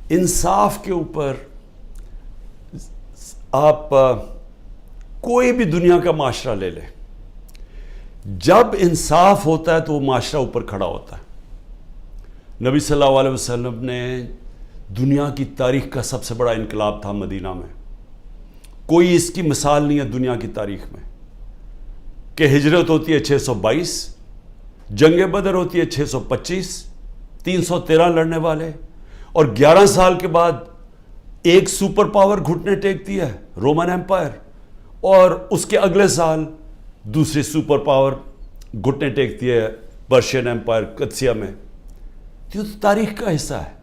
انصاف کے اوپر آپ کوئی بھی دنیا کا معاشرہ لے لیں، جب انصاف ہوتا ہے تو وہ معاشرہ اوپر کھڑا ہوتا ہے۔ نبی صلی اللہ علیہ وسلم نے دنیا کی تاریخ کا سب سے بڑا انقلاب تھا مدینہ میں، کوئی اس کی مثال نہیں ہے دنیا کی تاریخ میں، کہ ہجرت ہوتی ہے 622، جنگ بدر ہوتی ہے 625، 313 لڑنے والے، اور 11 سال کے بعد ایک سپر پاور گھٹنے ٹیکتی ہے رومن ایمپائر، اور اس کے اگلے سال دوسری سپر پاور گھٹنے ٹیکتی ہے پرشین ایمپائر قدسیہ میں۔ یہ تو تاریخ کا حصہ ہے،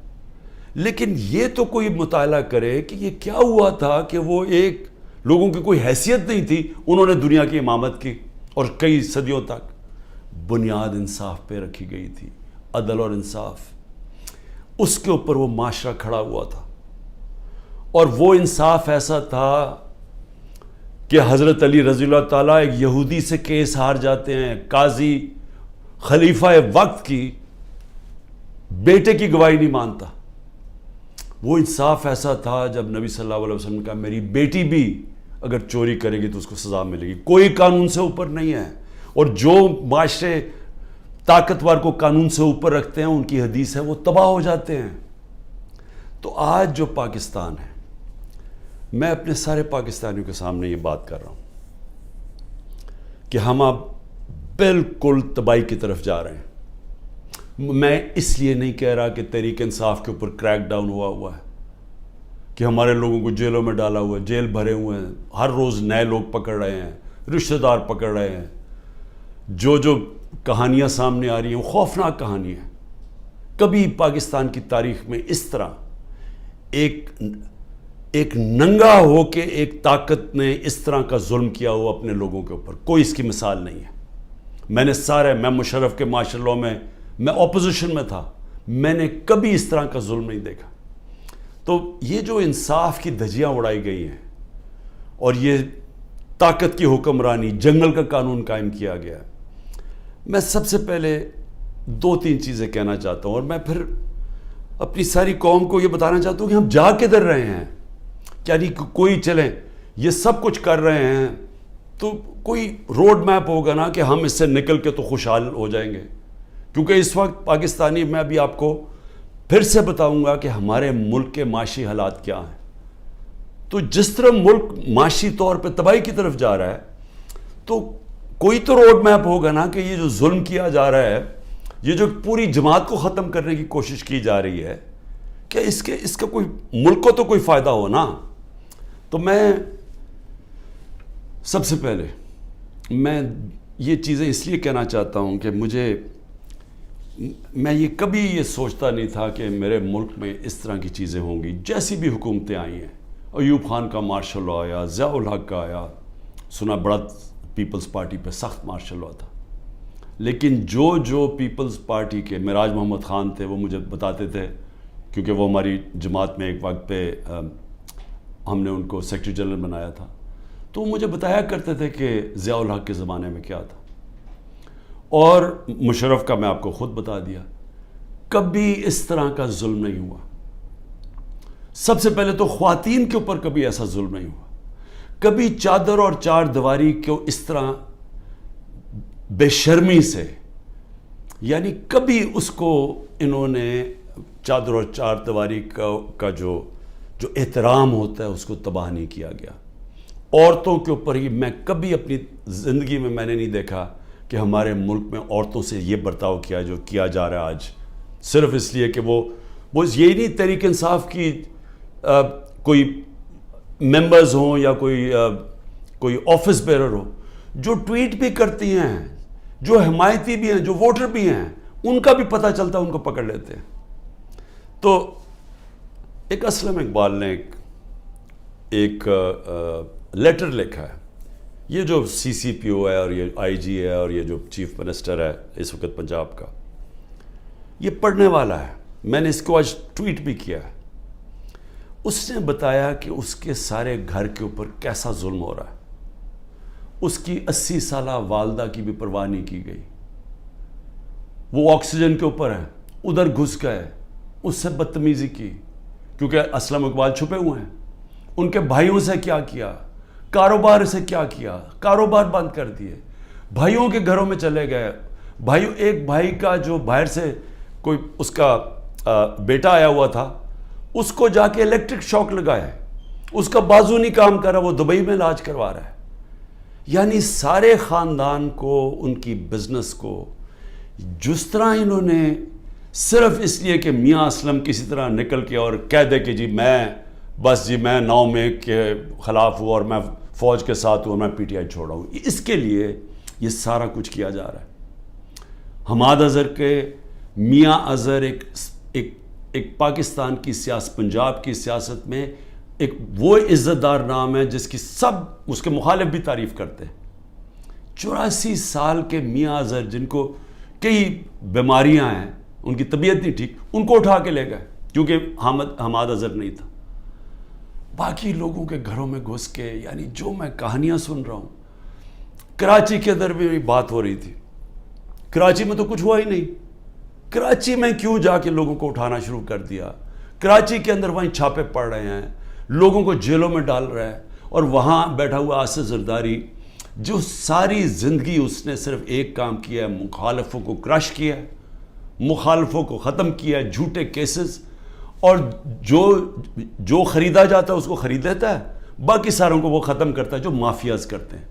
لیکن یہ تو کوئی مطالعہ کرے کہ یہ کیا ہوا تھا کہ وہ ایک لوگوں کی کوئی حیثیت نہیں تھی، انہوں نے دنیا کی امامت کی، اور کئی صدیوں تک بنیاد انصاف پہ رکھی گئی تھی، عدل اور انصاف، اس کے اوپر وہ معاشرہ کھڑا ہوا تھا۔ اور وہ انصاف ایسا تھا کہ حضرت علی رضی اللہ تعالیٰ ایک یہودی سے کیس ہار جاتے ہیں، قاضی خلیفہ وقت کی بیٹے کی گواہی نہیں مانتا۔ وہ انصاف ایسا تھا جب نبی صلی اللہ علیہ وسلم نے کہا میری بیٹی بھی اگر چوری کرے گی تو اس کو سزا ملے گی، کوئی قانون سے اوپر نہیں ہے، اور جو معاشرے طاقتور کو قانون سے اوپر رکھتے ہیں ان کی حدیث ہے وہ تباہ ہو جاتے ہیں۔ تو آج جو پاکستان ہے، میں اپنے سارے پاکستانیوں کے سامنے یہ بات کر رہا ہوں کہ ہم اب بالکل تباہی کی طرف جا رہے ہیں۔ میں اس لیے نہیں کہہ رہا کہ تحریک انصاف کے اوپر کریک ڈاؤن ہوا ہے، کہ ہمارے لوگوں کو جیلوں میں ڈالا ہوا ہے، جیل بھرے ہوئے ہیں، ہر روز نئے لوگ پکڑ رہے ہیں، رشتہ دار پکڑ رہے ہیں، جو کہانیاں سامنے آ رہی ہیں وہ خوفناک کہانی ہے۔ کبھی پاکستان کی تاریخ میں اس طرح ایک ننگا ہو کے ایک طاقت نے اس طرح کا ظلم کیا ہوا اپنے لوگوں کے اوپر، کوئی اس کی مثال نہیں ہے۔ میں مشرف کے مارشل لاء میں اپوزیشن میں تھا، میں نے کبھی اس طرح کا ظلم نہیں دیکھا۔ تو یہ جو انصاف کی دھجیاں اڑائی گئی ہیں اور یہ طاقت کی حکمرانی، جنگل کا قانون قائم کیا گیا، میں سب سے پہلے 2-3 چیزیں کہنا چاہتا ہوں، اور میں پھر اپنی ساری قوم کو یہ بتانا چاہتا ہوں کہ ہم جا کدھر رہے ہیں۔ یعنی کوئی چلیں یہ سب کچھ کر رہے ہیں تو کوئی روڈ میپ ہوگا نا کہ ہم اس سے نکل کے تو خوشحال ہو جائیں گے، کیونکہ اس وقت پاکستانی، میں ابھی آپ کو پھر سے بتاؤں گا کہ ہمارے ملک کے معاشی حالات کیا ہیں۔ تو جس طرح ملک معاشی طور پہ تباہی کی طرف جا رہا ہے تو کوئی تو روڈ میپ ہوگا نا کہ یہ جو ظلم کیا جا رہا ہے، یہ جو پوری جماعت کو ختم کرنے کی کوشش کی جا رہی ہے، کہ اس کا کوئی ملک کو تو کوئی فائدہ ہو نا۔ تو میں سب سے پہلے میں یہ چیزیں اس لیے کہنا چاہتا ہوں کہ میں یہ کبھی یہ سوچتا نہیں تھا کہ میرے ملک میں اس طرح کی چیزیں ہوں گی۔ جیسی بھی حکومتیں آئی ہیں، ایوب خان کا مارشل لاء آیا، ضیاء الحق کا آیا، سنا بڑا پیپلز پارٹی پہ سخت مارشل لاء تھا، لیکن جو پیپلز پارٹی کے معراج محمد خان تھے وہ مجھے بتاتے تھے، کیونکہ وہ ہماری جماعت میں ایک وقت پہ ہم نے ان کو سیکرٹری جنرل بنایا تھا، تو وہ مجھے بتایا کرتے تھے کہ ضیاء الحق کے زمانے میں کیا تھا، اور مشرف کا میں آپ کو خود بتا دیا، کبھی اس طرح کا ظلم نہیں ہوا۔ سب سے پہلے تو خواتین کے اوپر کبھی ایسا ظلم نہیں ہوا، کبھی چادر اور چار دیواری کو اس طرح بے شرمی سے، یعنی کبھی اس کو انہوں نے چادر اور چار دیواری کا جو احترام ہوتا ہے اس کو تباہ نہیں کیا گیا۔ عورتوں کے اوپر ہی میں کبھی اپنی زندگی میں نے نہیں دیکھا کہ ہمارے ملک میں عورتوں سے یہ برتاؤ کیا جا رہا ہے آج، صرف اس لیے کہ وہ یہی نہیں تحریک انصاف کی کوئی ممبرز ہوں یا کوئی آفس بیرر ہو، جو ٹویٹ بھی کرتی ہیں، جو حمایتی بھی ہیں، جو ووٹر بھی ہیں، ان کا بھی پتہ چلتا ہے، ان کو پکڑ لیتے ہیں۔ تو ایک اسلم اقبال نے ایک لیٹر لکھا ہے، یہ جو CCPO ہے اور یہ IG ہے اور یہ جو چیف منسٹر ہے اس وقت پنجاب کا، یہ پڑھنے والا ہے، میں نے اس کو آج ٹویٹ بھی کیا ہے۔ اس نے بتایا کہ اس کے سارے گھر کے اوپر کیسا ظلم ہو رہا ہے، اس کی 80 سالہ والدہ کی بھی پرواہ نہیں کی گئی، وہ آکسیجن کے اوپر ہے، ادھر گھس گئے، اس سے بدتمیزی کی، کیونکہ اسلم اقبال چھپے ہوئے ہیں. ان کے بھائیوں سے کیا کیا, کاروبار سے کیا کیا, کاروبار بند کر دیے, بھائیوں کے گھروں میں چلے گئے. ایک بھائی کا جو باہر سے کوئی اس کا بیٹا آیا ہوا تھا, اس کو جا کے الیکٹرک شاک لگایا ہے, اس کا بازو نہیں کام کر رہا, وہ دبئی میں علاج کروا رہا ہے. یعنی سارے خاندان کو, ان کی بزنس کو جس طرح انہوں نے صرف اس لیے کہ میاں اسلم کسی طرح نکل کے اور کہہ دے کہ جی میں 9 مئی کے خلاف ہوں اور میں فوج کے ساتھ ہوں اور میں پی ٹی آئی چھوڑا ہوں, اس کے لیے یہ سارا کچھ کیا جا رہا ہے. حماد اظہر کے میاں اظہر ایک پاکستان کی سیاست, پنجاب کی سیاست میں ایک وہ عزت دار نام ہے جس کی سب اس کے مخالف بھی تعریف کرتے ہیں. 84 سال کے میاں اظہر جن کو کئی بیماریاں ہیں, ان کی طبیعت نہیں ٹھیک, ان کو اٹھا کے لے گئے کیونکہ حماد اظہر نہیں تھا. باقی لوگوں کے گھروں میں گھس کے, یعنی جو میں کہانیاں سن رہا ہوں. کراچی کے اندر بھی بات ہو رہی تھی, کراچی میں تو کچھ ہوا ہی نہیں. کراچی میں کیوں جا کے لوگوں کو اٹھانا شروع کر دیا؟ کراچی کے اندر وہیں چھاپے پڑ رہے ہیں, لوگوں کو جیلوں میں ڈال رہا ہے, اور وہاں بیٹھا ہوا آصف زرداری جو ساری زندگی اس نے صرف ایک کام کیا ہے, مخالفوں کو کرش کیا ہے, مخالفوں کو ختم کیا ہے, جھوٹے کیسز, اور جو خریدا جاتا ہے اس کو خرید لیتا ہے, باقی ساروں کو وہ ختم کرتا ہے جو مافیاز کرتے ہیں.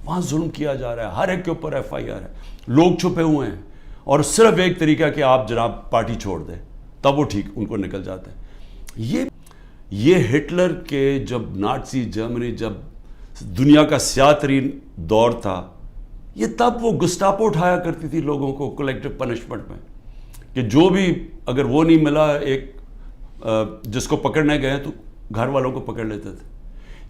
وہاں ظلم کیا جا رہا ہے, ہر ایک کے اوپر ایف آئی آر ہے, لوگ چھپے ہوئے ہیں, اور صرف ایک طریقہ کہ آپ جناب پارٹی چھوڑ دیں تب وہ ٹھیک ان کو نکل جاتے ہیں. یہ ہٹلر کے جب نازی جرمنی جب دنیا کا سیاہ ترین دور تھا, یہ تب وہ گسٹاپو اٹھایا کرتی تھی لوگوں کو کلیکٹیو پنشمنٹ میں, کہ جو بھی اگر وہ نہیں ملا, ایک جس کو پکڑنے گئے تو گھر والوں کو پکڑ لیتے تھے.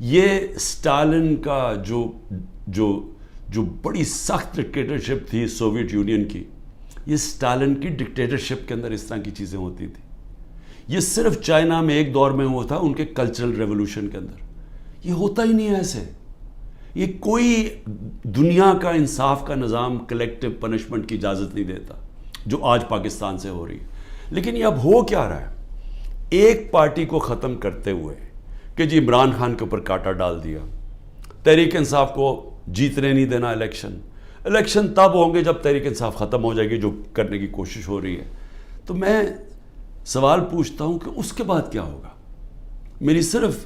یہ سٹالن کا جو بڑی سخت ڈکٹیٹرشپ تھی سوویت یونین کی, یہ سٹالن کی ڈکٹیٹرشپ کے اندر اس طرح کی چیزیں ہوتی تھیں. یہ صرف چائنا میں ایک دور میں ہوا تھا, ان کے کلچرل ریولوشن کے اندر. یہ ہوتا ہی نہیں ہے ایسے. یہ کوئی دنیا کا انصاف کا نظام کلیکٹیو پنشمنٹ کی اجازت نہیں دیتا جو آج پاکستان سے ہو رہی ہے. لیکن یہ اب ہو کیا رہا ہے؟ ایک پارٹی کو ختم کرتے ہوئے کہ جی عمران خان کے اوپر کانٹا ڈال دیا, تحریک انصاف کو جیتنے نہیں دینا الیکشن تب ہوں گے جب تحریک انصاف ختم ہو جائے گی, جو کرنے کی کوشش ہو رہی ہے. تو میں سوال پوچھتا ہوں کہ اس کے بعد کیا ہوگا؟ میری صرف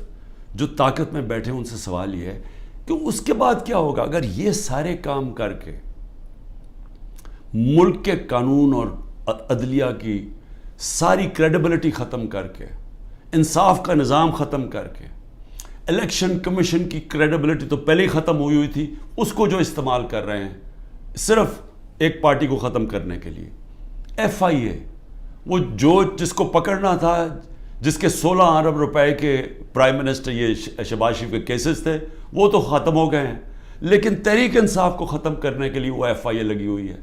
جو طاقت میں بیٹھے ان سے سوال یہ ہے کہ اس کے بعد کیا ہوگا اگر یہ سارے کام کر کے ملک کے قانون اور عدلیہ کی ساری کریڈیبلٹی ختم کر کے, انصاف کا نظام ختم کر کے, الیکشن کمیشن کی کریڈیبلٹی تو پہلے ہی ختم ہوئی تھی, اس کو جو استعمال کر رہے ہیں صرف ایک پارٹی کو ختم کرنے کے لیے. ایف آئی اے, وہ جس کو پکڑنا تھا, جس کے 16 ارب روپے کے پرائم منسٹر یہ شہباز شریف کے کیسز تھے, وہ تو ختم ہو گئے ہیں, لیکن تحریک انصاف کو ختم کرنے کے لیے وہ ایف آئی اے لگی ہوئی ہے.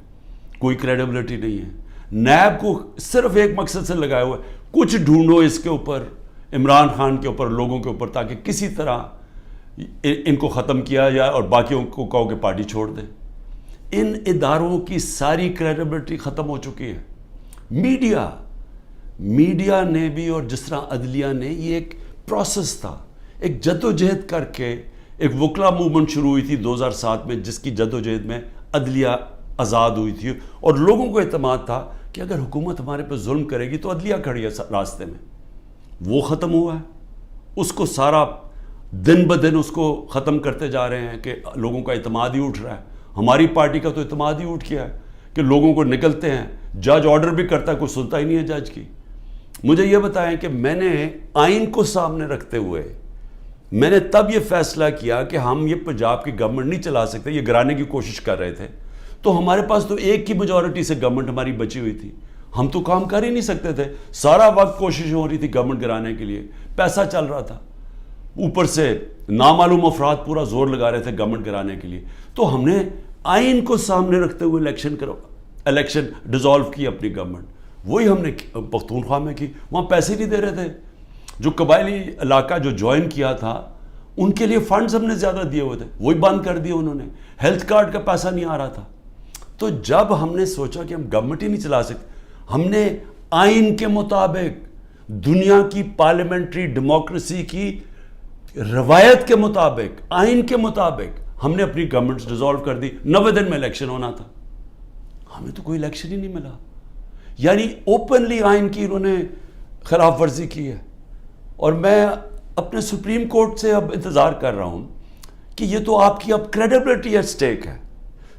کوئی کریڈیبلٹی نہیں ہے. نیب کو صرف ایک مقصد سے لگایا ہوا ہے, کچھ ڈھونڈو اس کے اوپر, عمران خان کے اوپر, لوگوں کے اوپر, تاکہ کسی طرح ان کو ختم کیا جائے اور باقیوں کو کہو کہ پارٹی چھوڑ دیں. ان اداروں کی ساری کریڈیبلٹی ختم ہو چکی ہے. میڈیا نے بھی, اور جس طرح عدلیہ نے, یہ ایک پروسیس تھا, ایک جدوجہد کر کے ایک وکلا موومنٹ شروع ہوئی تھی 2007 میں, جس کی جدوجہد میں عدلیہ آزاد ہوئی تھی, اور لوگوں کو اعتماد تھا کہ اگر حکومت ہمارے پہ ظلم کرے گی تو عدلیہ کھڑی ہے راستے میں. وہ ختم ہوا ہے. اس کو سارا دن بدن اس کو ختم کرتے جا رہے ہیں کہ لوگوں کا اعتماد ہی اٹھ رہا ہے. ہماری پارٹی کا تو اعتماد ہی اٹھ گیا ہے کہ لوگوں کو نکلتے ہیں, جج آرڈر بھی کرتا ہے, کوئی سنتا ہی نہیں ہے جج کی. مجھے یہ بتائیں کہ میں نے آئین کو سامنے رکھتے ہوئے میں نے تب یہ فیصلہ کیا کہ ہم یہ پنجاب کی گورنمنٹ نہیں چلا سکتے, یہ گرانے کی کوشش کر رہے تھے, تو ہمارے پاس تو ایک کی میجورٹی سے گورنمنٹ ہماری بچی ہوئی تھی, ہم تو کام کر ہی نہیں سکتے تھے. سارا وقت کوشش ہو رہی تھی گورنمنٹ گرانے کے لیے, پیسہ چل رہا تھا, اوپر سے نامعلوم افراد پورا زور لگا رہے تھے گورنمنٹ گرانے کے لیے. تو ہم نے آئین کو سامنے رکھتے ہوئے الیکشن ڈیزالو کی اپنی گورنمنٹ. وہی ہم نے پختونخوا میں کی. وہاں پیسے نہیں دے رہے تھے, جو قبائلی علاقہ جو جوائن کیا تھا ان کے لیے فنڈز ہم نے زیادہ دیے ہوئے تھے, وہی بند کر دیے انہوں نے. ہیلتھ کارڈ کا پیسہ نہیں آ رہا تھا. تو جب ہم نے سوچا کہ ہم گورنمنٹ ہی نہیں چلا سکتے, ہم نے آئین کے مطابق دنیا کی پارلیمنٹری ڈیموکریسی کی روایت کے مطابق، آئین کے مطابق ہم نے اپنی گورنمنٹ ڈیزالو کر دی. 90 دن میں الیکشن ہونا تھا، ہمیں تو کوئی الیکشن ہی نہیں ملا. یعنی اوپنلی آئین کی انہوں نے خلاف ورزی کی ہے. اور میں اپنے سپریم کورٹ سے اب انتظار کر رہا ہوں کہ یہ تو آپ کی اب کریڈیبلٹی ایٹ سٹیک ہے.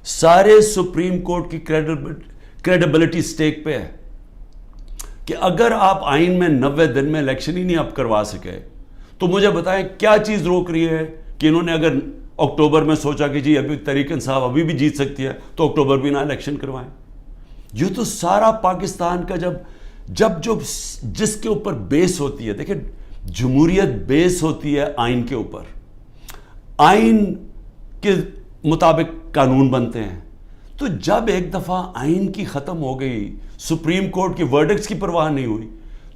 سارے سپریم کورٹ کی کریڈیبلٹی سٹیک پہ ہے کہ اگر آپ آئین میں 90 دن میں الیکشن ہی نہیں آپ کروا سکے تو مجھے بتائیں کیا چیز روک رہی ہے کہ انہوں نے اگر اکتوبر میں سوچا کہ جی ابھی تحریک انصاف ابھی بھی جیت سکتی ہے تو اکتوبر بھی نہ الیکشن کروائیں. یہ تو سارا پاکستان کا جو جس کے اوپر بیس ہوتی ہے، دیکھیں جمہوریت بیس ہوتی ہے آئین کے اوپر، آئین کے مطابق قانون بنتے ہیں. تو جب ایک دفعہ آئین کی ختم ہو گئی، سپریم کورٹ کی ورڈکٹس کی پرواہ نہیں ہوئی،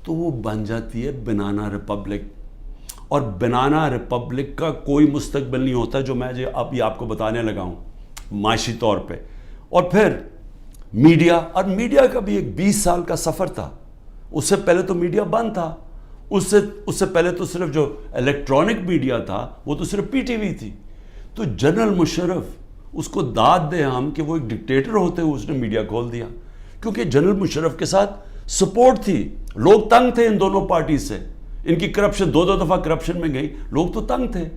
تو وہ بن جاتی ہے بنانا ریپبلک. اور بنانا ریپبلک کا کوئی مستقبل نہیں ہوتا، جو میں اب یہ آپ کو بتانے لگا ہوں معاشی طور پہ. اور پھر میڈیا، اور میڈیا کا بھی ایک 20 سال کا سفر تھا. اس سے پہلے تو میڈیا بند تھا، اس سے پہلے تو صرف جو الیکٹرانک میڈیا تھا وہ تو صرف پی ٹی وی تھی. تو جنرل مشرف، اس کو داد دیں ہم کہ وہ ایک ڈکٹیٹر ہوتے ہوئے اس نے میڈیا کھول دیا، کیونکہ جنرل مشرف کے ساتھ سپورٹ تھی. لوگ تنگ تھے ان دونوں پارٹی سے، ان کی کرپشن 2 دفعہ کرپشن میں گئی، لوگ تو تنگ تھے.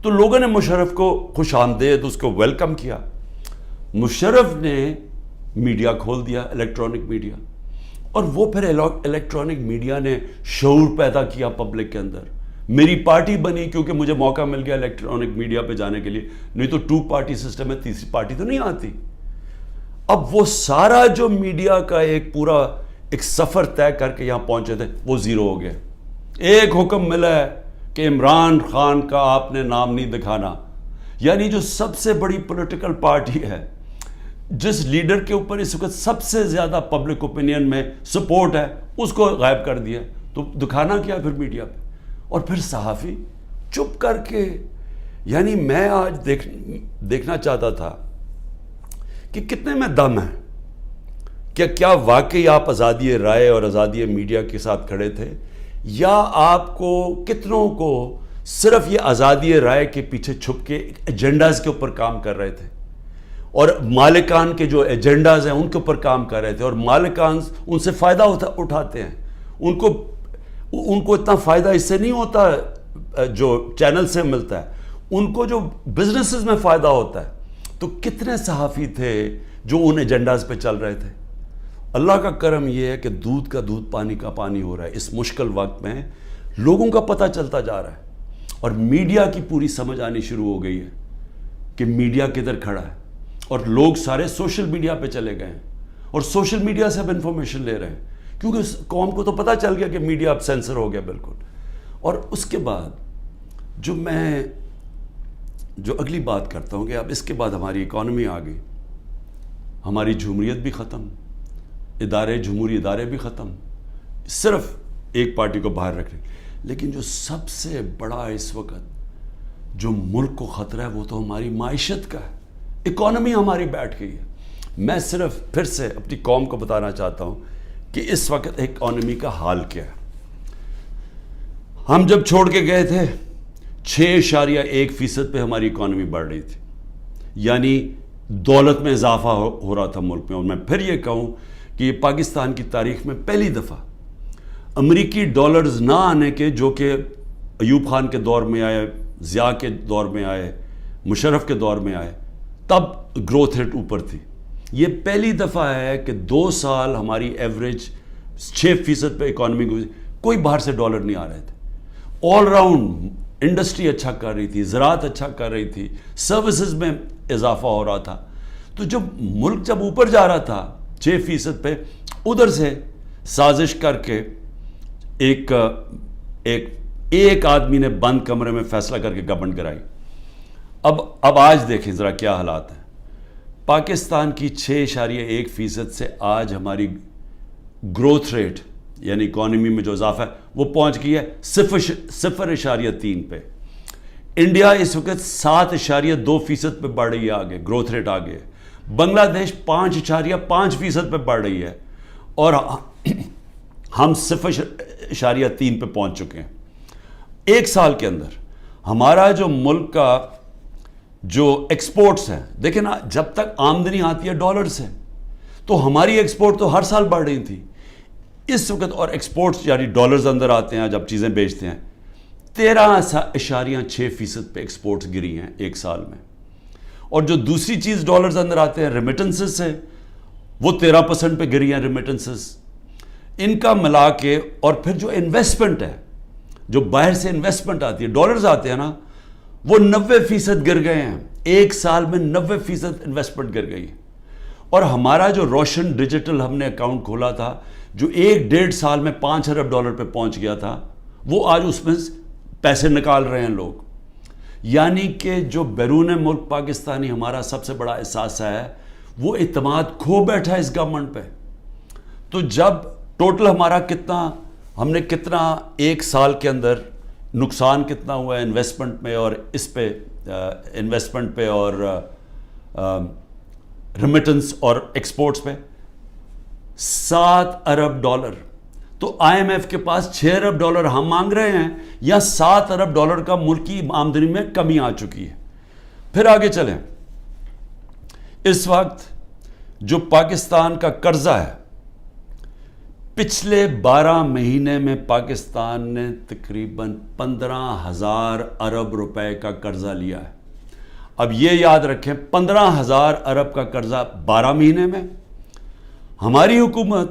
تو لوگوں نے مشرف کو خوش آمدید اس کو ویلکم کیا. مشرف نے میڈیا کھول دیا، الیکٹرانک میڈیا. اور وہ پھر الیکٹرانک میڈیا نے شعور پیدا کیا پبلک کے اندر. میری پارٹی بنی کیونکہ مجھے موقع مل گیا الیکٹرانک میڈیا پہ جانے کے لیے، نہیں تو 2 پارٹی سسٹم ہے، تیسری پارٹی تو نہیں آتی. اب وہ سارا جو میڈیا کا ایک سفر طے کر کے یہاں پہنچے تھے وہ زیرو ہو گیا. ایک حکم ملا ہے کہ عمران خان کا آپ نے نام نہیں دکھانا. یعنی جو سب سے بڑی پولیٹیکل پارٹی ہے، جس لیڈر کے اوپر اس وقت سب سے زیادہ پبلک اوپینین میں سپورٹ ہے، اس کو غائب کر دیا. تو دکھانا کیا پھر میڈیا پہ؟ اور پھر صحافی چپ کر کے. یعنی میں آج دیکھنا چاہتا تھا کہ کتنے میں دم ہے، کیا واقعی آپ آزادی رائے اور آزادی میڈیا کے ساتھ کھڑے تھے، یا آپ کو کتنوں کو صرف یہ آزادی رائے کے پیچھے چھپ کے ایجنڈاز کے اوپر کام کر رہے تھے، اور مالکان کے جو ایجنڈاز ہیں ان کے اوپر کام کر رہے تھے، اور مالکان ان سے فائدہ اٹھاتے ہیں. ان کو اتنا فائدہ اس سے نہیں ہوتا جو چینل سے ملتا ہے، ان کو جو بزنسز میں فائدہ ہوتا ہے. تو کتنے صحافی تھے جو ان ایجنڈاز پہ چل رہے تھے. اللہ کا کرم یہ ہے کہ دودھ کا دودھ پانی کا پانی ہو رہا ہے. اس مشکل وقت میں لوگوں کا پتہ چلتا جا رہا ہے، اور میڈیا کی پوری سمجھ آنی شروع ہو گئی ہے کہ میڈیا کدھر کھڑا ہے. اور لوگ سارے سوشل میڈیا پہ چلے گئے ہیں، اور سوشل میڈیا سے اب انفارمیشن لے رہے ہیں، کیونکہ قوم کو تو پتہ چل گیا کہ میڈیا اب سینسر ہو گیا بالکل. اور اس کے بعد جو اگلی بات کرتا ہوں کہ اب اس کے بعد ہماری اکانومی آ گئی، ہماری جمہوریت بھی ختم، جمہوری ادارے بھی ختم، صرف ایک پارٹی کو باہر رکھنے. لیکن جو سب سے بڑا اس وقت جو ملک کو خطرہ ہے وہ تو ہماری معیشت کا ہے. اکانومی ہماری بیٹھ گئی ہے. میں صرف پھر سے اپنی قوم کو بتانا چاہتا ہوں کہ اس وقت اکانومی کا حال کیا ہے. ہم جب چھوڑ کے گئے تھے 6.1% پہ ہماری اکانومی بڑھ رہی تھی، یعنی دولت میں اضافہ ہو رہا تھا ملک میں. اور میں پھر یہ کہوں کہ یہ پاکستان کی تاریخ میں پہلی دفعہ امریکی ڈالرز نہ آنے کے، جو کہ ایوب خان کے دور میں آئے، ضیاء کے دور میں آئے، مشرف کے دور میں آئے، تب گروتھ ریٹ اوپر تھی. یہ پہلی دفعہ ہے کہ 2 سال ہماری ایوریج 6% پہ اکانومی کوئی باہر سے ڈالر نہیں آ رہے تھے. آل راؤنڈ انڈسٹری اچھا کر رہی تھی، زراعت اچھا کر رہی تھی، سروسز میں اضافہ ہو رہا تھا. تو جب ملک اوپر جا رہا تھا 6% پہ، ادھر سے سازش کر کے ایک آدمی نے بند کمرے میں فیصلہ کر کے گورنمنٹ کرائی. اب آج دیکھیں ذرا کیا حالات ہیں. پاکستان کی 6.1% سے آج ہماری گروتھ ریٹ یعنی اکانومی میں جو اضافہ ہے وہ پہنچ گئی ہے 0.3 پہ. انڈیا اس وقت 7.2% پہ بڑھ رہی ہے، آگے گروتھ ریٹ آگے. بنگلہ دیش 5.5% پہ بڑھ رہی ہے، اور ہم 0.3 پہ پہنچ چکے ہیں. ایک سال کے اندر ہمارا جو ملک کا جو ایکسپورٹس ہیں، دیکھیں نا، جب تک آمدنی آتی ہے ڈالر سے تو ہماری ایکسپورٹ تو ہر سال بڑھ رہی تھی. اس وقت اور ایکسپورٹس یعنی ڈالرز اندر آتے ہیں جب چیزیں بیچتے ہیں، 13.6% پہ ایکسپورٹس گری ہیں ایک سال میں. اور جو دوسری چیز ڈالرز اندر آتے ہیں ریمیٹنسز سے، وہ 13% پہ گری ہیں ریمیٹنسز. ان کا ملا کے اور پھر جو انویسٹمنٹ ہے، جو باہر سے انویسٹمنٹ آتی ہے، ڈالرز آتے ہیں نا، وہ 90% گر گئے ہیں. ایک سال میں 90% انویسٹمنٹ گر گئی. اور ہمارا جو روشن ڈیجیٹل ہم نے اکاؤنٹ کھولا تھا، جو 1.5 سال میں 5 ارب ڈالر پہ پہنچ گیا تھا، وہ آج اس میں پیسے نکال رہے ہیں لوگ. یعنی کہ جو بیرون ملک پاکستانی ہمارا سب سے بڑا احساس ہے، وہ اعتماد کھو بیٹھا ہے اس گورنمنٹ پہ. تو جب ٹوٹل ہمارا ہم نے کتنا ایک سال کے اندر نقصان کتنا ہوا ہے انویسٹمنٹ میں اور اس پہ انویسٹمنٹ پہ اور ریمیٹنس اور ایکسپورٹس پہ 7 ارب ڈالر. تو آئی ایم ایف کے پاس 6 ارب ڈالر ہم مانگ رہے ہیں، یا 7 ارب ڈالر کا ملکی آمدنی میں کمی آ چکی ہے. پھر آگے چلیں. اس وقت جو پاکستان کا قرضہ ہے، پچھلے 12 مہینے میں پاکستان نے تقریباً 15,000 ارب روپے کا قرضہ لیا ہے. اب یہ یاد رکھیں، 15,000 ارب کا قرضہ 12 مہینے میں. ہماری حکومت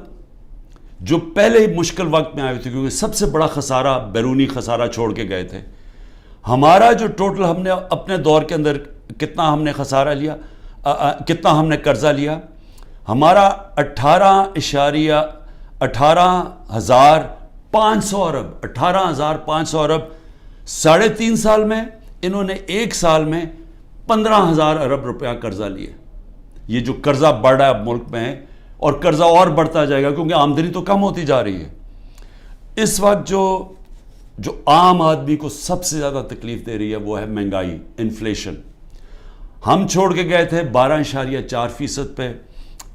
جو پہلے مشکل وقت میں آئی تھی، کیونکہ سب سے بڑا خسارہ بیرونی خسارہ چھوڑ کے گئے تھے، ہمارا جو ٹوٹل ہم نے اپنے دور کے اندر کتنا ہم نے خسارہ لیا، کتنا ہم نے قرضہ لیا، ہمارا 18,500 ارب 18,500 ارب 3.5 سال میں انہوں نے ایک سال میں 15,000 ارب روپیہ قرضہ لیا. یہ جو قرضہ بڑھ رہا ہے ملک میں، اور قرضہ اور بڑھتا جائے گا کیونکہ آمدنی تو کم ہوتی جا رہی ہے. اس وقت جو عام آدمی کو سب سے زیادہ تکلیف دے رہی ہے وہ ہے مہنگائی، انفلیشن. ہم چھوڑ کے گئے تھے 12.4% پہ،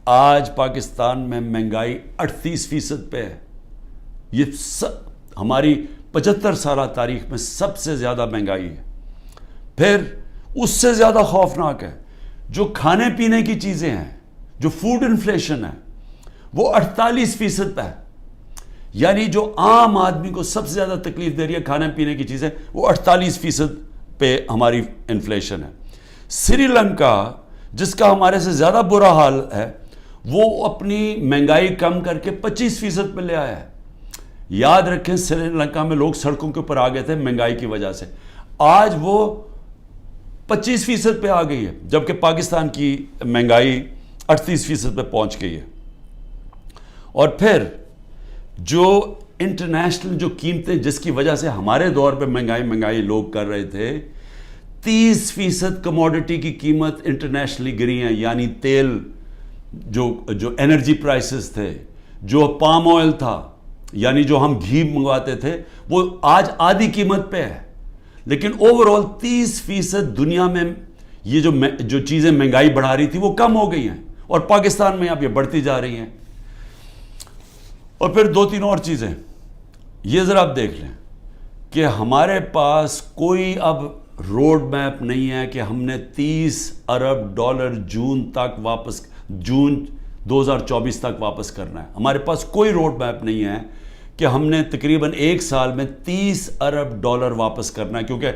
آج پاکستان میں مہنگائی 38% پہ ہے. یہ ہماری 75 سالہ تاریخ میں سب سے زیادہ مہنگائی ہے. پھر اس سے زیادہ خوفناک ہے جو کھانے پینے کی چیزیں ہیں، جو فوڈ انفلیشن ہے، وہ 48% پہ ہے. یعنی جو عام آدمی کو سب سے زیادہ تکلیف دے رہی ہے کھانے پینے کی چیزیں، وہ 48% پہ ہماری انفلیشن ہے. سری لنکا، جس کا ہمارے سے زیادہ برا حال ہے، وہ اپنی مہنگائی کم کر کے 25% پہ لے آیا ہے. یاد رکھیں، سری لنکا میں لوگ سڑکوں کے اوپر آ گئے تھے مہنگائی کی وجہ سے، آج وہ 25% پہ آ گئی ہے، جبکہ پاکستان کی مہنگائی 38% پہ پہنچ گئی ہے. اور پھر جو انٹرنیشنل جو قیمتیں جس کی وجہ سے ہمارے دور پہ مہنگائی لوگ کر رہے تھے، 30% کموڈٹی کی قیمت انٹرنیشنلی گری ہیں. یعنی تیل، جو انرجی پرائسز تھے، جو پام آئل تھا، یعنی جو ہم گھی منگواتے تھے، وہ آج آدھی قیمت پہ ہے. لیکن اوورآل 30% دنیا میں یہ جو چیزیں مہنگائی بڑھا رہی تھی وہ کم ہو گئی ہیں، اور پاکستان میں اب یہ بڑھتی جا رہی ہیں. اور پھر 2-3 اور چیزیں یہ ذرا آپ دیکھ لیں کہ ہمارے پاس کوئی اب روڈ میپ نہیں ہے کہ ہم نے 30 ارب ڈالر جون 2024 تک واپس کرنا ہے. ہمارے پاس کوئی روڈ میپ نہیں ہے کہ ہم نے تقریباً ایک سال میں 30 ارب ڈالر واپس کرنا ہے، کیونکہ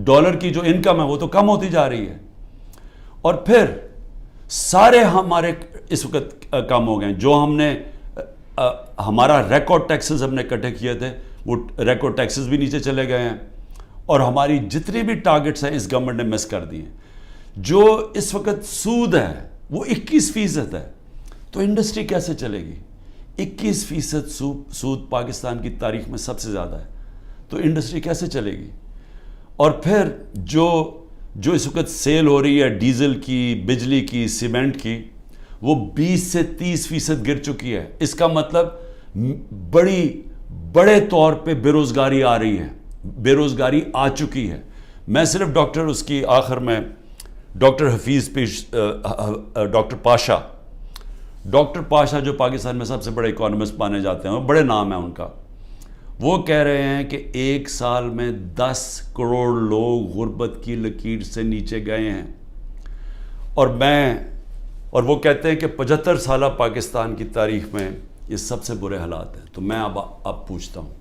ڈالر کی جو انکم ہے وہ تو کم ہوتی جا رہی ہے. اور پھر سارے ہمارے اس وقت کم ہو گئے. جو ہم نے ہمارا ریکارڈ ٹیکسز ہم نے اکٹھے کیے تھے، وہ ریکارڈ ٹیکسز بھی نیچے چلے گئے ہیں، اور ہماری جتنی بھی ٹارگٹس ہیں اس گورنمنٹ نے مس کر دی ہیں. جو اس وقت سود ہے وہ 21% ہے. تو انڈسٹری کیسے چلے گی؟ 21% سود پاکستان کی تاریخ میں سب سے زیادہ ہے. تو انڈسٹری کیسے چلے گی؟ اور پھر جو اس وقت سیل ہو رہی ہے ڈیزل کی، بجلی کی، سیمنٹ کی، وہ 20 سے 30% گر چکی ہے. اس کا مطلب بڑے طور پہ بے روزگاری آ رہی ہے، بے روزگاری آ چکی ہے. میں صرف اس کی آخر میں doctor Hafeez doctor Pasha, doctor Pasha جو پاکستان میں سب سے بڑے اکانومسٹ مانے جاتے ہیں، بڑے نام ہے ان کا، وہ کہہ رہے ہیں کہ 1 سال میں 10 کروڑ لوگ غربت کی لکیر سے نیچے گئے ہیں، اور وہ کہتے ہیں کہ 75 سالہ پاکستان کی تاریخ میں یہ سب سے برے حالات ہیں۔ تو میں اب پوچھتا ہوں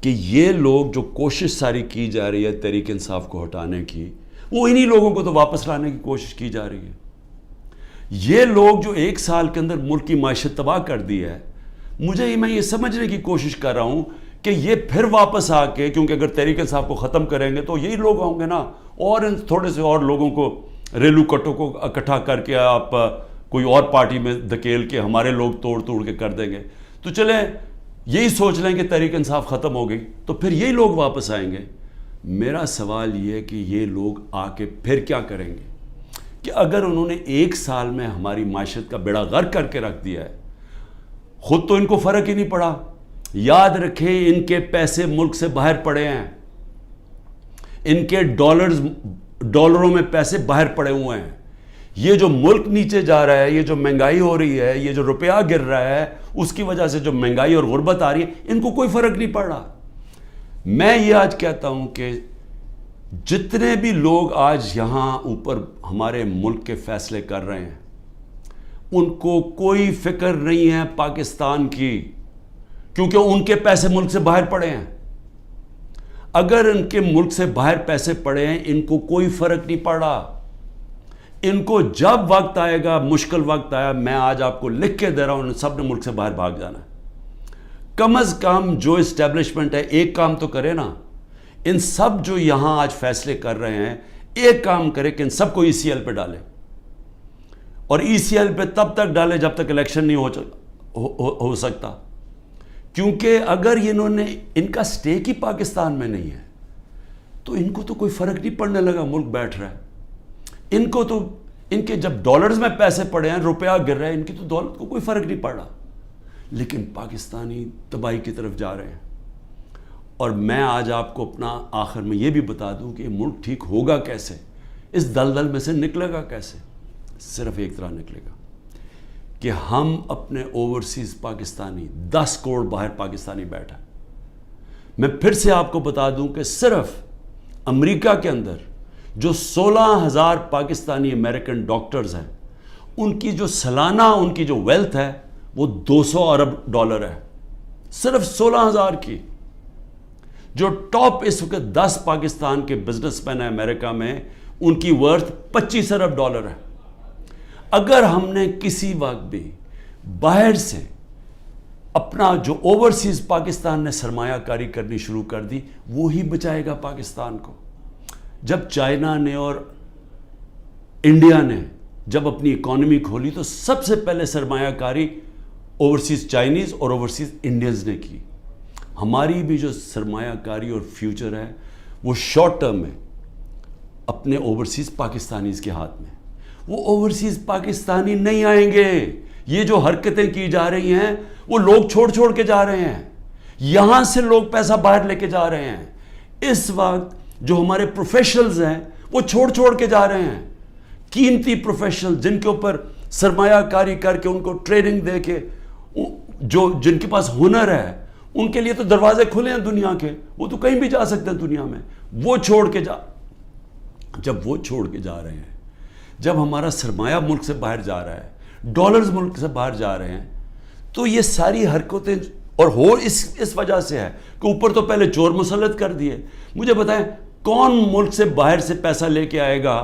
کہ یہ لوگ جو کوشش ساری کی جا رہی ہے تحریک انصاف کو ہٹانے کی، وہ انہی لوگوں کو تو واپس لانے کی کوشش کی جا رہی ہے۔ یہ لوگ جو 1 سال کے اندر ملک کی معیشت تباہ کر دی ہے، میں یہ سمجھنے کی کوشش کر رہا ہوں کہ یہ پھر واپس آ کے، کیونکہ اگر تحریک انصاف کو ختم کریں گے تو یہی لوگ ہوں گے نا، اور ان تھوڑے سے اور لوگوں کو، ریلو کٹوں کو اکٹھا کر کے آپ کوئی اور پارٹی میں دھکیل کے ہمارے لوگ توڑ کے کر دیں گے۔ تو چلیں یہی سوچ لیں کہ تحریک انصاف ختم ہو گئی تو پھر یہی لوگ واپس آئیں گے۔ میرا سوال یہ ہے کہ یہ لوگ آ کے پھر کیا کریں گے؟ کہ اگر انہوں نے 1 سال میں ہماری معیشت کا بیڑا غرق کر کے رکھ دیا ہے، خود تو ان کو فرق ہی نہیں پڑا۔ یاد رکھیں ان کے پیسے ملک سے باہر پڑے ہیں، ان کے ڈالروں میں پیسے باہر پڑے ہوئے ہیں۔ یہ جو ملک نیچے جا رہا ہے، یہ جو مہنگائی ہو رہی ہے، یہ جو روپیہ گر رہا ہے، اس کی وجہ سے جو مہنگائی اور غربت آ رہی ہے، ان کو کوئی فرق نہیں پڑ رہا۔ میں یہ آج کہتا ہوں کہ جتنے بھی لوگ آج یہاں اوپر ہمارے ملک کے فیصلے کر رہے ہیں، ان کو کوئی فکر نہیں ہے پاکستان کی، کیونکہ ان کے پیسے ملک سے باہر پڑے ہیں۔ اگر ان کے ملک سے باہر پیسے پڑے ہیں، ان کو کوئی فرق نہیں پڑ رہا۔ ان کو جب وقت آئے گا، مشکل وقت آیا، میں آج آپ کو لکھ کے دے رہا ہوں، ان سب نے ملک سے باہر بھاگ جانا ہے۔ کم از کم جو اسٹیبلشمنٹ ہے ایک کام تو کرے نا، ان سب جو یہاں آج فیصلے کر رہے ہیں ایک کام کرے کہ ان سب کو ECL پہ ڈالے، اور ECL پہ تب تک ڈالے جب تک الیکشن نہیں ہو سکتا، کیونکہ اگر انہوں نے، ان کا سٹیک ہی پاکستان میں نہیں ہے تو ان کو تو کوئی فرق نہیں پڑنے لگا، ملک بیٹھ رہا ہے۔ ان کو تو، ان کے جب ڈالرز میں پیسے پڑے ہیں، روپیہ گر رہے ہیں، ان کی تو دولت کو کوئی فرق نہیں پڑ رہا، لیکن پاکستانی تباہی کی طرف جا رہے ہیں۔ اور میں آج آپ کو اپنا آخر میں یہ بھی بتا دوں کہ ملک ٹھیک ہوگا کیسے، اس دلدل میں سے نکلے گا کیسے؟ صرف ایک طرح نکلے گا کہ ہم اپنے اوورسیز پاکستانی، 10 کروڑ باہر پاکستانی بیٹھا۔ میں پھر سے آپ کو بتا دوں کہ صرف امریکہ کے اندر جو 16,000 پاکستانی امریکن ڈاکٹرز ہیں، ان کی جو سالانہ ان کی جو ویلتھ ہے وہ $200 ارب ہے، صرف 16,000 کی۔ جو ٹاپ اس وقت 10 پاکستان کے بزنس مین ہیں امریکہ میں، ان کی ورتھ $25 ارب ہے۔ اگر ہم نے کسی وقت بھی باہر سے اپنا جو اوورسیز پاکستان نے سرمایہ کاری کرنی شروع کر دی، وہی بچائے گا پاکستان کو۔ جب چائنا نے اور انڈیا نے جب اپنی اکانومی کھولی تو سب سے پہلے سرمایہ کاری اوورسیز چائنیز اور اوورسیز انڈینز نے کی۔ ہماری بھی جو سرمایہ کاری اور فیوچر ہے وہ شارٹ ٹرم میں اپنے اوورسیز پاکستانیز کے ہاتھ میں۔ وہ اوورسیز پاکستانی نہیں آئیں گے۔ یہ جو حرکتیں کی جا رہی ہیں وہ لوگ چھوڑ کے جا رہے ہیں، یہاں سے لوگ پیسہ باہر لے کے جا رہے ہیں۔ اس وقت جو ہمارے پروفیشنلز ہیں وہ چھوڑ کے جا رہے ہیں، قیمتی پروفیشنل جن کے اوپر سرمایہ کاری کر کے ان کو ٹریننگ دے کے، جن کے پاس ہنر ہے، ان کے لیے تو دروازے کھلے ہیں دنیا کے، وہ تو کہیں بھی جا سکتے ہیں دنیا میں۔ وہ جب وہ چھوڑ کے جا رہے ہیں، جب ہمارا سرمایہ ملک سے باہر جا رہا ہے، ڈالرز ملک سے باہر جا رہے ہیں، تو یہ ساری حرکتیں اور ہو اس وجہ سے ہے کہ اوپر تو پہلے چور مسلط کر دیے۔ مجھے بتائیں کون ملک سے باہر سے پیسہ لے کے آئے گا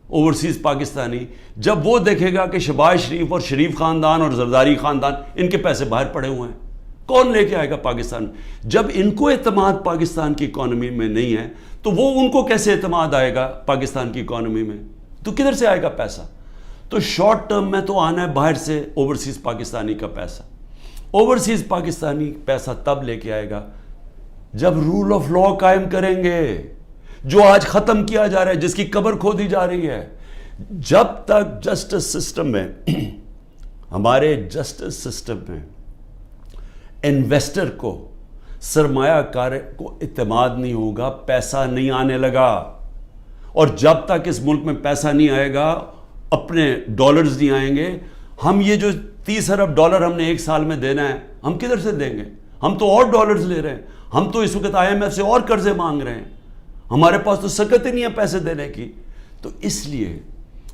اوورسیز پاکستانی جب وہ دیکھے گا کہ شہباز شریف اور شریف خاندان اور زرداری خاندان ان کے پیسے باہر پڑے ہوئے ہیں؟ کون لے کے آئے گا پاکستان؟ جب ان کو اعتماد پاکستان کی اکانومی میں نہیں ہے تو وہ ان کو کیسے اعتماد آئے گا پاکستان کی اکانومی میں؟ تو کدھر سے آئے گا پیسہ؟ تو شارٹ ٹرم میں تو آنا ہے باہر سے اوورسیز پاکستانی کا پیسہ۔ اوورسیز پاکستانی پیسہ تب لے کے آئے گا جب رول آف لا قائم کریں گے، جو آج ختم کیا جا رہا ہے، جس کی قبر کھودی جا رہی ہے۔ جب تک جسٹس سسٹم میں، ہمارے جسٹس سسٹم میں انویسٹر کو، سرمایہ کار کو اعتماد نہیں ہوگا، پیسہ نہیں آنے لگا، اور جب تک اس ملک میں پیسہ نہیں آئے گا، اپنے ڈالرز نہیں آئیں گے، ہم یہ جو 30 ارب ڈالر ہم نے ایک سال میں دینا ہے، ہم کدھر سے دیں گے؟ ہم تو اور ڈالرز لے رہے ہیں، ہم تو اس وقت IMF سے اور قرضے مانگ رہے ہیں، ہمارے پاس تو سکت ہی نہیں ہے پیسے دینے کی۔ تو اس لیے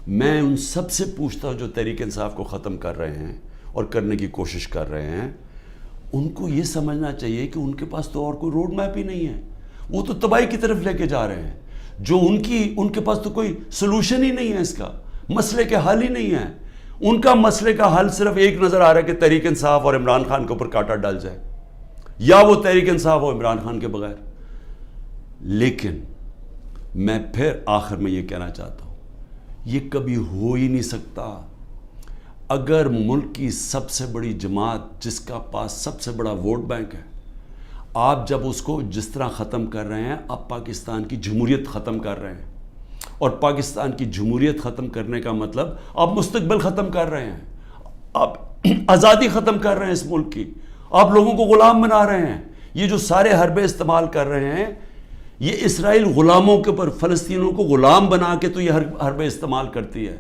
میں ان سب سے پوچھتا ہوں جو تحریک انصاف کو ختم کر رہے ہیں اور کرنے کی کوشش کر رہے ہیں، ان کو یہ سمجھنا چاہیے کہ ان کے پاس تو اور کوئی روڈ میپ ہی نہیں ہے، وہ تو تباہی کی طرف لے کے جا رہے ہیں۔ جو ان کے پاس تو کوئی سلوشن ہی نہیں ہے، اس کا مسئلے کے حل ہی نہیں ہے۔ ان کا مسئلے کا حل صرف ایک نظر آ رہا ہے کہ تحریک انصاف اور عمران خان کے اوپر کانٹا ڈال جائے، یا وہ تحریک انصاف اور عمران خان کے بغیر۔ لیکن میں پھر آخر میں یہ کہنا چاہتا ہوں، یہ کبھی ہو ہی نہیں سکتا اگر ملک کی سب سے بڑی جماعت جس کا پاس سب سے بڑا ووٹ بینک ہے، آپ جب اس کو جس طرح ختم کر رہے ہیں، آپ پاکستان کی جمہوریت ختم کر رہے ہیں۔ اور پاکستان کی جمہوریت ختم کرنے کا مطلب آپ مستقبل ختم کر رہے ہیں، آپ آزادی ختم کر رہے ہیں اس ملک کی، آپ لوگوں کو غلام بنا رہے ہیں۔ یہ جو سارے حربے استعمال کر رہے ہیں، یہ اسرائیل غلاموں کے اوپر فلسطینیوں کو غلام بنا کے تو یہ حربے استعمال کرتی ہے۔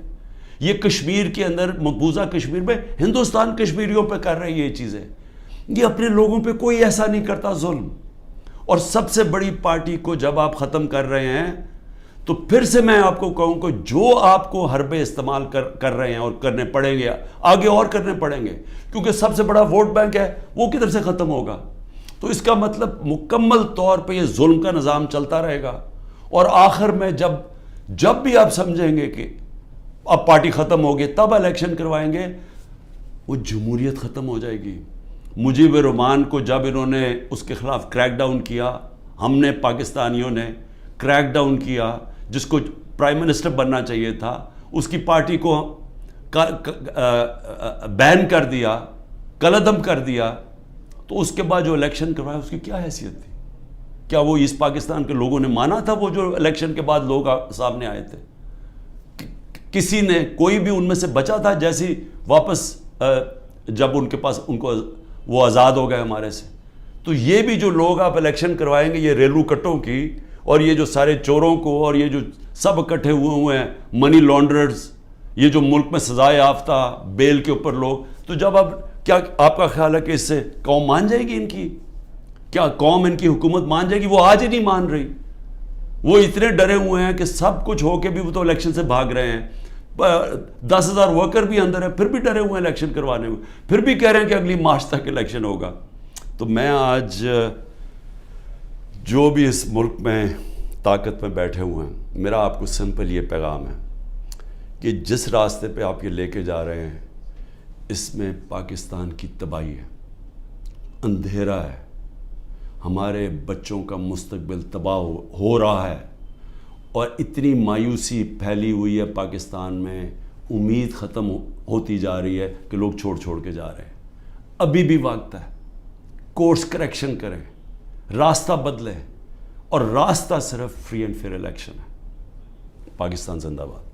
یہ کشمیر کے اندر، مقبوضہ کشمیر میں ہندوستان کشمیریوں پہ کر رہی ہے یہ چیزیں۔ یہ اپنے لوگوں پہ کوئی ایسا نہیں کرتا ظلم۔ اور سب سے بڑی پارٹی کو جب آپ ختم کر رہے ہیں تو پھر سے میں آپ کو کہوں کہ جو آپ کو حربے استعمال کر رہے ہیں اور کرنے پڑیں گے، آگے اور کرنے پڑیں گے، کیونکہ سب سے بڑا ووٹ بینک ہے، وہ کدھر سے ختم ہوگا؟ تو اس کا مطلب مکمل طور پہ یہ ظلم کا نظام چلتا رہے گا۔ اور آخر میں جب بھی آپ سمجھیں گے کہ اب پارٹی ختم ہوگی، تب الیکشن کروائیں گے، وہ جمہوریت ختم ہو جائے گی۔ مجیب الرحمان کو جب انہوں نے اس کے خلاف کریک ڈاؤن کیا، ہم نے پاکستانیوں نے کریک ڈاؤن کیا، جس کو پرائم منسٹر بننا چاہیے تھا، اس کی پارٹی کو بین کر دیا، کلعدم کر دیا، تو اس کے بعد جو الیکشن کروایا اس کی کیا حیثیت تھی؟ کیا وہ اس پاکستان کے لوگوں نے مانا تھا وہ جو الیکشن کے بعد لوگ سامنے آئے تھے؟ کسی نے، کوئی بھی ان میں سے بچا تھا جیسی واپس جب ان کے پاس ان کو وہ آزاد ہو گئے ہمارے سے؟ تو یہ بھی جو لوگ آپ الیکشن کروائیں گے، یہ ریلو کٹوں کی، اور یہ جو سارے چوروں کو، اور یہ جو سب اکٹھے ہوئے ہیں منی لانڈررز، یہ جو ملک میں سزائے یافتہ بیل کے اوپر لوگ، تو جب کیا آپ کا خیال ہے کہ اس سے قوم مان جائے گی؟ ان کی کیا قوم ان کی حکومت مان جائے گی؟ وہ آج ہی نہیں مان رہی۔ وہ اتنے ڈرے ہوئے ہیں کہ سب کچھ ہو کے بھی وہ تو الیکشن سے بھاگ رہے ہیں۔ 10,000 ورکر بھی اندر ہیں، پھر بھی ڈرے ہوئے ہیں الیکشن کروانے میں، پھر بھی کہہ رہے ہیں کہ اگلی مارچ تک الیکشن ہوگا۔ تو میں آج جو بھی اس ملک میں طاقت میں بیٹھے ہوئے ہیں، میرا آپ کو سمپل یہ پیغام ہے کہ جس راستے پہ آپ یہ لے کے جا رہے ہیں، اس میں پاکستان کی تباہی ہے، اندھیرا ہے، ہمارے بچوں کا مستقبل تباہ ہو رہا ہے، اور اتنی مایوسی پھیلی ہوئی ہے پاکستان میں، امید ختم ہوتی جا رہی ہے کہ لوگ چھوڑ کے جا رہے ہیں۔ ابھی بھی وقت ہے، کورس کریکشن کریں، راستہ بدلیں، اور راستہ صرف فری اینڈ فیئر الیکشن ہے۔ پاکستان زندہ باد۔